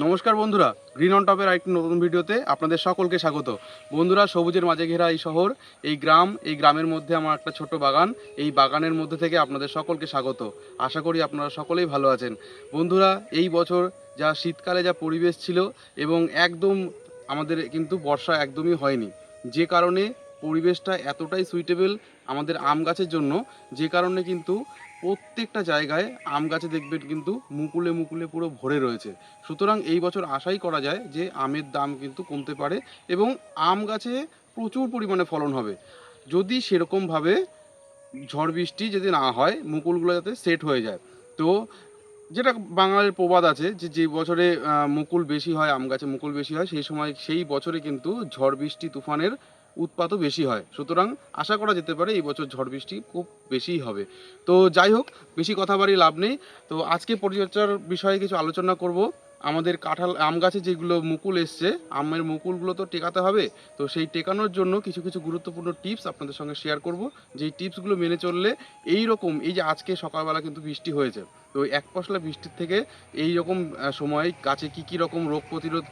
নমস্কার বন্ধুরা, green on টপের আরেকটি নতুন ভিডিওতে আপনাদের সকলকে স্বাগত। বন্ধুরা, সবুজের মাঝে ঘেরা এই শহর, এই গ্রামের মধ্যে আমার একটা ছোট বাগান, এই বাগানের মধ্যে থেকে আপনাদের সকলকে স্বাগত। আশা করি আপনারা সকলেই ভালো আছেন। বন্ধুরা, এই বছর যা শীতকালে যা পরিবেশ ছিল এবং একদম আমাদের কিন্তু বর্ষা একদমই হয়নি, যে কারণে পরিবেশটা এতটাই সুইটেবল আমাদের আম গাছের জন্য, যে কারণে কিন্তু প্রত্যেকটা জায়গায় আম গাছে দেখবেন কিন্তু মুকুলে মুকুলে পুরো ভরে রয়েছে। সুতরাং এই বছর আশাই করা যায় যে আমের দাম কিন্তু কমতে পারে এবং আম গাছে প্রচুর পরিমাণে ফলন হবে, যদি সেরকমভাবে ঝড় বৃষ্টি যদি না হয়, মুকুলগুলো যাতে সেট হয়ে যায়। তো যেটা বাঙালির প্রবাদ আছে যে যে বছরে মুকুল বেশি হয়, আম গাছে মুকুল বেশি হয়, সেই বছরে কিন্তু ঝড় বৃষ্টি তুফানের উৎপাতও বেশি হয়। সুতরাং আশা করা যেতে পারে এই বছর ঝড় বৃষ্টি খুব বেশিই হবে। তো যাই হোক, বেশি কথা বাড়িয়ে লাভ নেই। তো আজকে পরিচর্যার বিষয়ে কিছু আলোচনা করব। আমাদের কাঁঠাল আম গাছে যেগুলো মুকুল এসছে, আমের মুকুলগুলো তো টেকাতে হবে। তো সেই টেকানোর জন্য কিছু কিছু গুরুত্বপূর্ণ টিপস আপনাদের সঙ্গে শেয়ার করব, যেই টিপসগুলো মেনে চললে এই যে আজকে সকালবেলা কিন্তু বৃষ্টি হয়েছে, তো এক পশলা বৃষ্টির থেকে এই রকম সময় গাছে কি রকম রোগ প্রতিরোধ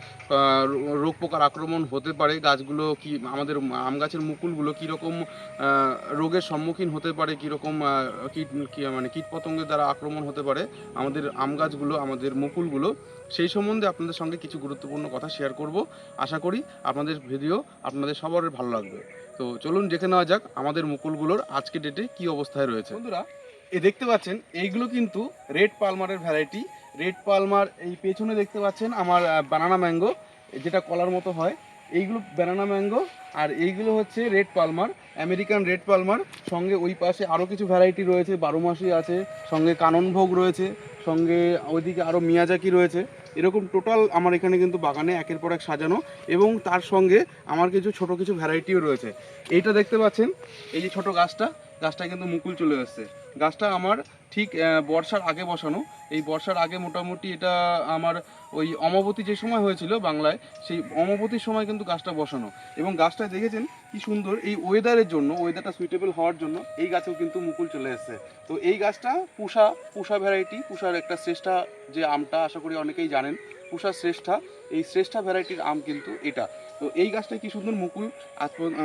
রোগ পোকার আক্রমণ হতে পারে, গাছগুলো কি আমাদের আম গাছের মুকুলগুলো কীরকম রোগের সম্মুখীন হতে পারে, কীরকম কীটপতঙ্গের দ্বারা আক্রমণ হতে পারে আমাদের আম গাছগুলো, আমাদের মুকুলগুলো, সেই সম্বন্ধে আপনাদের সঙ্গে কিছু গুরুত্বপূর্ণ কথা শেয়ার করব। আশা করি আপনাদের ভিডিও আপনাদের সবার ভালো লাগবে। তো চলুন দেখে নেওয়া যাক আমাদের মুকুলগুলোর আজকে ডেটে কি অবস্থায় রয়েছে। বন্ধুরা, দেখতে পাচ্ছেন এইগুলো কিন্তু রেড পালমারের ভ্যারাইটি। রেড পালমার, এই পেছনে দেখতে পাচ্ছেন আমার বানানা ম্যাঙ্গো, যেটা কলার মতো হয়, এইগুলো বানানা ম্যাঙ্গো। আর এইগুলো হচ্ছে red Palmer, American red Palmer. সঙ্গে ওই পাশে আরও কিছু ভ্যারাইটি রয়েছে, বারোমাসি আছে, সঙ্গে কাননভোগ রয়েছে, সঙ্গে ওইদিকে আরও মিয়াজাকি রয়েছে। এরকম টোটাল আমার এখানে কিন্তু বাগানে একের পর এক সাজানো, এবং তার সঙ্গে আমার কিছু ভ্যারাইটিও রয়েছে। এইটা দেখতে পাচ্ছেন, এই যে ছোটো গাছটা কিন্তু মুকুল চলে এসছে। গাছটা আমার ঠিক বর্ষার আগে বসানো। এই বর্ষার আগে মোটামুটি এটা আমার ওই অমাবতী যে সময় হয়েছিল বাংলায়, সেই অমাবতীর সময় কিন্তু গাছটা বসানো। এবং গাছটা দেখেছেন কি সুন্দর, এই ওয়েদারটা সুইটেবল হওয়ার জন্য এই গাছেও কিন্তু মুকুল চলে এসছে। তো এই গাছটা পুষা ভ্যারাইটি, পুষার একটা শ্রেষ্ঠা যে আমটা, আশা করি অনেকেই জানেন, পুষার শ্রেষ্ঠা, এই শ্রেষ্ঠা ভ্যারাইটির আম কিন্তু এটা। তো এই গাছটা কি সুন্দর মুকুল,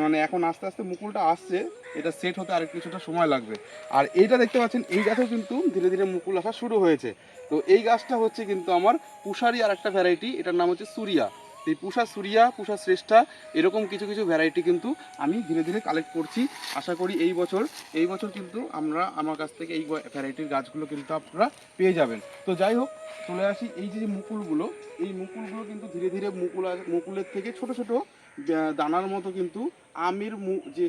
মানে এখন আস্তে আস্তে মুকুলটা আসছে, এটা সেট হতে আরেক কিছুটা সময় লাগবে। আর এইটা দেখতে পাচ্ছেন, এই গাছেও কিন্তু ধীরে ধীরে মুকুল আসা শুরু হয়েছে। তো এই গাছটা হচ্ছে কিন্তু আমার পুষারই আর একটা ভ্যারাইটি, এটার নাম হচ্ছে সুরিয়া। এই পুষা শ্রেষ্ঠা, এরকম কিছু কিছু ভ্যারাইটি কিন্তু আমি ধীরে ধীরে কালেক্ট করছি। আশা করি এই বছর কিন্তু আমার কাছ থেকে এই ভ্যারাইটির গাছগুলো কিন্তু আপনারা পেয়ে যাবেন। তো যাই হোক, চলে আসি এই যে মুকুলগুলো, এই মুকুলগুলো কিন্তু ধীরে ধীরে মুকুলের থেকে ছোট ছোট দানার মতো কিন্তু আমের যে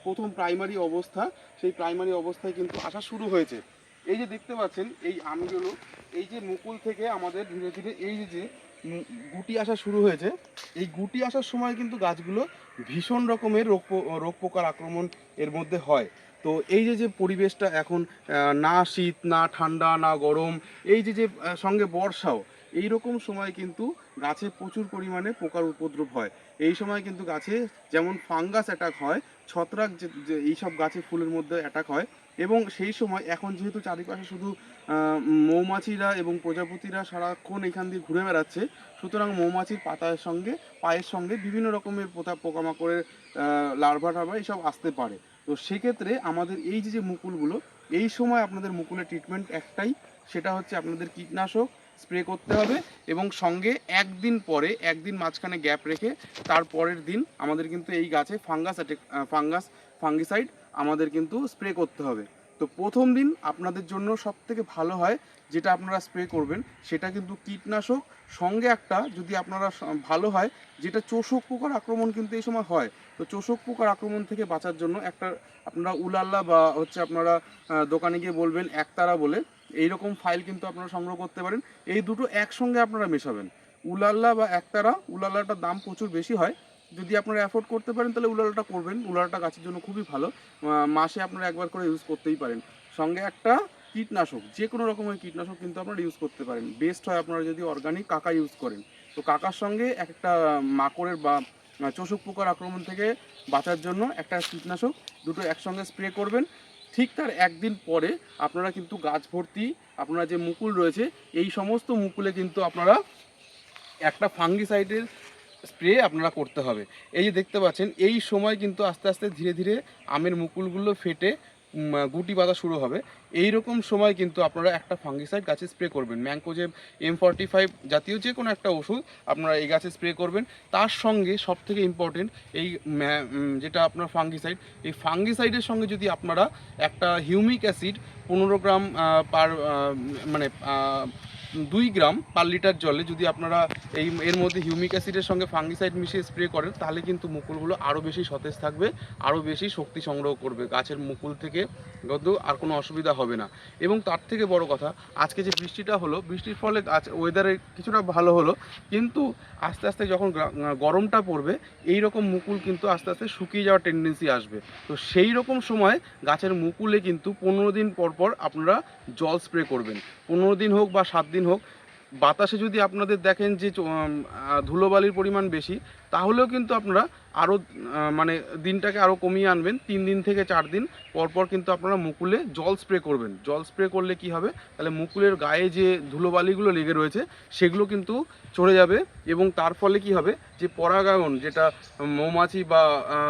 প্রথম প্রাইমারি অবস্থা, সেই প্রাইমারি অবস্থায় কিন্তু আসা শুরু হয়েছে। এই যে দেখতে পাচ্ছেন এই আমগুলো, এই যে মুকুল থেকে আমাদের ধীরে ধীরে এই যে গুটি আসা শুরু হয়েছে, এই গুটি আসার সময় কিন্তু গাছগুলো ভীষণ রকমের রোগ পোকার আক্রমণ এর মধ্যে হয়। তো এই যে পরিবেশটা এখন, না শীত না ঠান্ডা না গরম, এই যে সঙ্গে বর্ষাও, এই রকম সময় কিন্তু গাছে প্রচুর পরিমাণে পোকার উপদ্রব হয়। এই সময় কিন্তু গাছে যেমন ফাঙ্গাস অ্যাটাক হয়, ছত্রাক যে এইসব গাছে ফুলের মধ্যে অ্যাটাক হয়। এবং সেই সময় এখন যেহেতু চারিপাশে শুধু মৌমাছিরা এবং প্রজাপতিরা সারাক্ষণ এখান দিয়ে ঘুরে বেড়াচ্ছে, সুতরাং মৌমাছির পায়ের সঙ্গে বিভিন্ন রকমের পোকামাকড়ের লার্ভা এইসব আসতে পারে। তো সেক্ষেত্রে আমাদের এই যে মুকুলগুলো, এই সময় আপনাদের মুকুলের ট্রিটমেন্ট একটাই, সেটা হচ্ছে আপনাদের কীটনাশক স্প্রে করতে হবে, এবং সঙ্গে একদিন মাঝখানে গ্যাপ রেখে তার পরের দিন আমাদের কিন্তু এই গাছে ফাঙ্গিসাইড আমাদের কিন্তু স্প্রে করতে হবে। তো প্রথম দিন আপনাদের জন্য সবথেকে ভালো হয় যেটা আপনারা স্প্রে করবেন, সেটা কিন্তু কীটনাশক, সঙ্গে একটা যদি আপনারা ভালো হয় যেটা চোষক পোকার আক্রমণ কিন্তু এই সময় হয়। তো চোষক পোকার আক্রমণ থেকে বাঁচার জন্য একটা আপনারা উলাল্লা বা হচ্ছে আপনারা দোকানে গিয়ে বলবেন একতারা বলে, এইরকম ফাইল কিন্তু আপনারা সংগ্রহ করতে পারেন। এই দুটো একসঙ্গে আপনারা মেশাবেন, উলাল্লা বা একতারা। উলাল্লাটার দাম প্রচুর বেশি হয়, যদি আপনারা অ্যাফোর্ড করতে পারেন তাহলে উলাল্লাটা করবেন। উলাল্লাটা গাছের জন্য খুবই ভালো, মাসে আপনারা একবার করে ইউজ করতেই পারেন। সঙ্গে একটা কীটনাশক, যে কোনো রকমের কীটনাশক কিন্তু আপনারা ইউজ করতে পারেন। বেস্ট হয় আপনারা যদি অর্গানিক কাকা ইউজ করেন। তো কাকার সঙ্গে একটা মাকড়ের বা চোষক পোকার আক্রমণ থেকে বাঁচার জন্য একটা কীটনাশক, দুটো একসঙ্গে স্প্রে করবেন। ঠিক তার একদিন পরে আপনারা কিন্তু গাছ ভর্তি আপনারা যে মুকুল রয়েছে এই সমস্ত মুকুলে কিন্তু আপনারা একটা ফাঙ্গিসাইডের স্প্রে আপনারা করতে হবে। এই যে দেখতে পাচ্ছেন এই সময় কিন্তু আস্তে আস্তে ধীরে ধীরে আমের মুকুলগুলো ফেটে গুটি বাঁধা শুরু হবে। এই রকম সময় কিন্তু আপনারা একটা ফাঙ্গিসাইড গাছে স্প্রে করবেন। ম্যানকোজেব M45 জাতীয় যে কোনো একটা ওষুধ আপনারা এই গাছে স্প্রে করবেন। তার সঙ্গে সবথেকে ইম্পর্টেন্ট এই যেটা আপনার ফাঙ্গিসাইড, এই ফাঙ্গিসাইডের সঙ্গে যদি আপনারা একটা হিউমিক অ্যাসিড 15 গ্রাম মানে 2 গ্রাম পার লিটার জলে যদি আপনারা এর মধ্যে হিউমিক অ্যাসিডের সঙ্গে ফাঙ্গিসাইড মিশিয়ে স্প্রে করেন তাহলে কিন্তু মুকুলগুলো আরও বেশি সতেজ থাকবে, আরও বেশি শক্তি সংগ্রহ করবে গাছের মুকুল থেকে, কিন্তু আর কোনো অসুবিধা হবে না। এবং তার থেকে বড় কথা, আজকে যে বৃষ্টিটা হলো, বৃষ্টির ফলে ওয়েদারে কিছুটা ভালো হলো, কিন্তু আস্তে আস্তে যখন গরমটা পড়বে এই রকম মুকুল কিন্তু আস্তে আস্তে শুকিয়ে যাওয়ার টেন্ডেন্সি আসবে। তো সেই রকম সময় গাছের মুকুলে কিন্তু 15 দিন পর পর আপনারা জল স্প্রে করবেন। 15 দিন হোক বা 7 দিন হোক। বাতাসে যদি আপনাদের দেখেন যে ধুলোবালির পরিমাণ বেশি, তাহলেও কিন্তু আপনারা আরও মানে দিনটাকে আরও কমিয়ে আনবেন। 3 দিন থেকে 4 দিন পরপর কিন্তু আপনারা মুকুলে জল স্প্রে করবেন। জল স্প্রে করলে কি হবে, তাহলে মুকুলের গায়ে যে ধুলোবালিগুলো লেগে রয়েছে সেগুলো কিন্তু চড়ে যাবে, এবং তার ফলে কি হবে যে পরাগায়ন যেটা মৌমাছি বা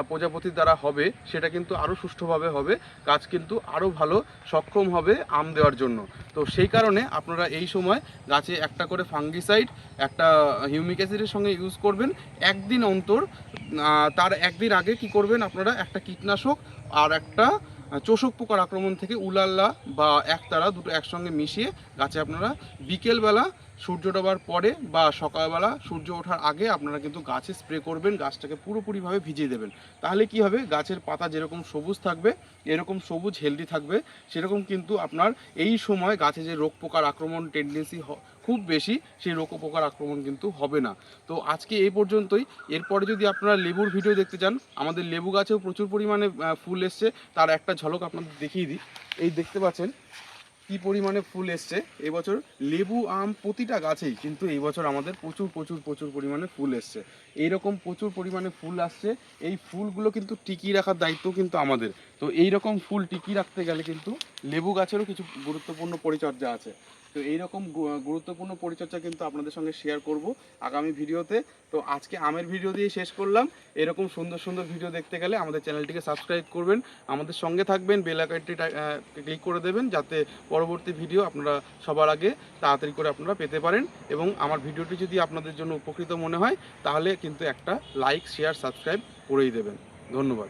প্রজাপতির দ্বারা হবে সেটা কিন্তু আরও সুষ্ঠুভাবে হবে, গাছ কিন্তু আরও ভালো সক্ষম হবে আম দেওয়ার জন্য। তো সেই কারণে আপনারা এই সময় গাছে একটা করে ফাঙ্গিসাইড, একটা হিউমিক অ্যাসিডের সঙ্গে ইউজ করবেন একদিন অন্তর। তার একদিন আগে কি করবেন আপনারা একটা কীটনাশক আর একটা চোষক পোকার আক্রমণ থেকে উলাল্লা বা একতারা দুটো একসঙ্গে মিশিয়ে গাছে আপনারা বিকেলবেলা সূর্য ডোবার পরে বা সকালবেলা সূর্য ওঠার আগে আপনারা কিন্তু গাছে স্প্রে করবেন, গাছটাকে পুরোপুরিভাবে ভিজিয়ে দেবেন। তাহলে কি হবে, গাছের পাতা যেরকম সবুজ থাকবে, এরকম সবুজ হেলদি থাকবে, সেরকম কিন্তু আপনার এই সময় গাছে যে রোগ পোকার আক্রমণ টেন্ডেন্সি খুব বেশি, সেই রোগ পোকার আক্রমণ কিন্তু হবে না। তো আজকে এই পর্যন্তই। এরপরে যদি আপনারা লেবুর ভিডিও দেখতে চান, আমাদের লেবু গাছেও প্রচুর পরিমাণে ফুল এসছে, তার একটা ঝলক আপনাদের দেখিয়ে দিই। এই দেখতে পাচ্ছেন কি পরিমাণে ফুল এসছে এবছর। লেবু আম প্রতিটা গাছেই কিন্তু এই বছর আমাদের প্রচুর প্রচুর প্রচুর পরিমাণে ফুল এসছে। এইরকম প্রচুর পরিমাণে ফুল আসছে, এই ফুলগুলো কিন্তু টিকিয়ে রাখার দায়িত্ব কিন্তু আমাদের। তো এই রকম ফুল টিকিয়ে রাখতে গেলে কিন্তু লেবু গাছেরও কিছু গুরুত্বপূর্ণ পরিচর্যা আছে। তো এইরকম গুরুত্বপূর্ণ পরিচর্যা কিন্তু আপনাদের সঙ্গে শেয়ার করব আগামী ভিডিওতে। তো আজকে আমের ভিডিও দিয়ে শেষ করলাম। এরকম সুন্দর সুন্দর ভিডিও দেখতে গেলে আমাদের চ্যানেলটিকে সাবস্ক্রাইব করবেন, আমাদের সঙ্গে থাকবেন, বেল আইকনটি ক্লিক করে দেবেন যাতে পরবর্তী ভিডিও আপনারা সবার আগে তাড়াতাড়ি করে আপনারা পেতে পারেন। এবং আমার ভিডিওটি যদি আপনাদের জন্য উপকৃত মনে হয় তাহলে কিন্তু একটা লাইক, শেয়ার, সাবস্ক্রাইব করেই দেবেন। ধন্যবাদ।